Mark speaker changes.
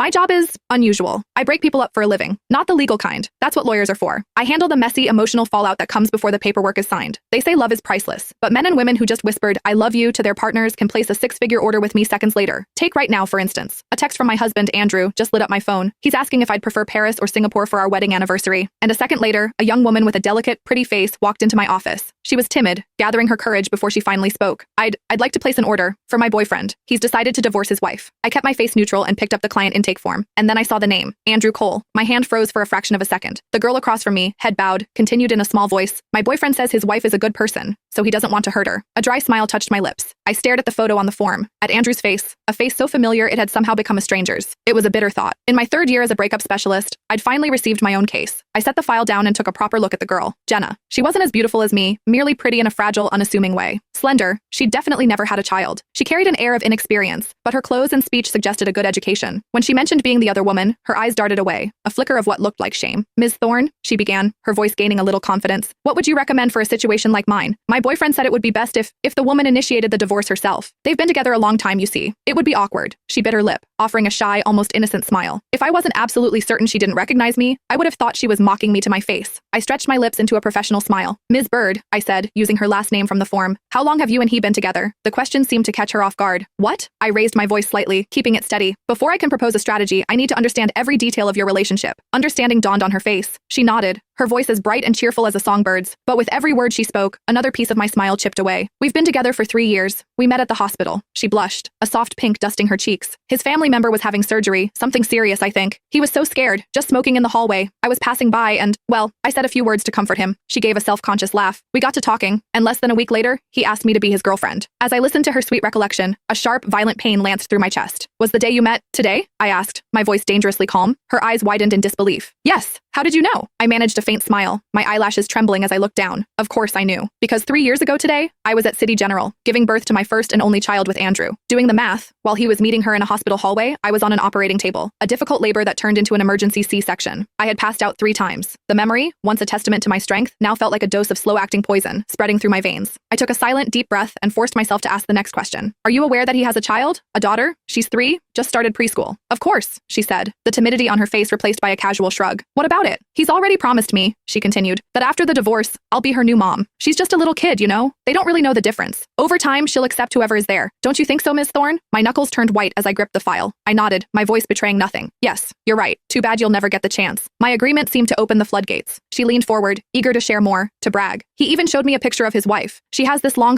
Speaker 1: My job is unusual. I break people up for a living, not the legal kind. That's what lawyers are for. I handle the messy, emotional fallout that comes before the paperwork is signed. They say love is priceless, but men and women who just whispered, "I love you" to their partners can place a six-figure order with me seconds later. Take right now, for instance. A text from my husband, Andrew, just lit up my phone. He's asking if I'd prefer Paris or Singapore for our wedding anniversary. And a second later, a young woman with a delicate, pretty face walked into my office. She was timid, gathering her courage before she finally spoke. I'd like to place an order for my boyfriend. He's decided to divorce his wife. I kept my face neutral and picked up the client intake form. And then I saw the name, Andrew Cole. My hand froze for a fraction of a second. The girl across from me, head bowed, continued in a small voice, "My boyfriend says his wife is a good person, so he doesn't want to hurt her." A dry smile touched my lips. I stared at the photo on the form, at Andrew's face, a face so familiar it had somehow become a stranger's. It was a bitter thought. In my third year as a breakup specialist, I'd finally received my own case. I set the file down and took a proper look at the girl, Jenna. She wasn't as beautiful as me, merely pretty in a fragile, unassuming way. Slender, she'd definitely never had a child. She carried an air of inexperience, but her clothes and speech suggested a good education. When she mentioned being the other woman, her eyes darted away, a flicker of what looked like shame. "Ms. Thorne," she began, her voice gaining a little confidence, "what would you recommend for a situation like mine? My boyfriend said it would be best if the woman initiated the divorce herself. They've been together a long time, you see. It would be awkward." She bit her lip, offering a shy, almost innocent smile. If I wasn't absolutely certain she didn't recognize me, I would have thought she was mocking me to my face. I stretched my lips into a professional smile. "Ms. Bird," I said, using her last name from the form, "how long have you and he been together?" The question seemed to catch her off guard. "What?" I raised my voice slightly, keeping it steady. "Before I can propose a strategy, I need to understand every detail of your relationship." Understanding dawned on her face. She nodded, her voice as bright and cheerful as a songbird's. But with every word she spoke, another piece of my smile chipped away. "We've been together for 3 years. We met at the hospital." She blushed, a soft pink dusting her cheeks. "His family member was having surgery, something serious, I think. He was so scared, just smoking in the hallway. I was passing by and, well, I said a few words to comfort him." She gave a self-conscious laugh. "We got to talking, and less than a week later, he asked me to be his girlfriend." As I listened to her sweet recollection, a sharp, violent pain lanced through my chest. "Was the day you met today?" I asked, my voice dangerously calm. Her eyes widened in disbelief. "Yes. How did you know?" I managed a faint smile, my eyelashes trembling as I looked down. Of course I knew. Because 3 years ago today, I was at City General, giving birth to my first and only child with Andrew. Doing the math, while he was meeting her in a hospital hallway, I was on an operating table, a difficult labor that turned into an emergency C-section. I had passed out 3 times. The memory, once a testament to my strength, now felt like a dose of slow-acting poison, spreading through my veins. I took a silent, deep breath and forced myself to ask the next question. "Are you aware that he has a child? A daughter? She's 3, just started preschool." "Of course," she said, the timidity on her face replaced by a casual shrug. "What about it? He's already promised me," she continued, "that after the divorce, I'll be her new mom. She's just a little kid, you know? They don't really know the difference. Over time, she'll accept whoever is there. Don't you think so, Ms. Thorne?" My knuckles turned white as I gripped the file. I nodded, my voice betraying nothing. "Yes, you're right. Too bad you'll never get the chance." My agreement seemed to open the floodgates. She leaned forward, eager to share more, to brag. "He even showed me a picture of his wife. She has this long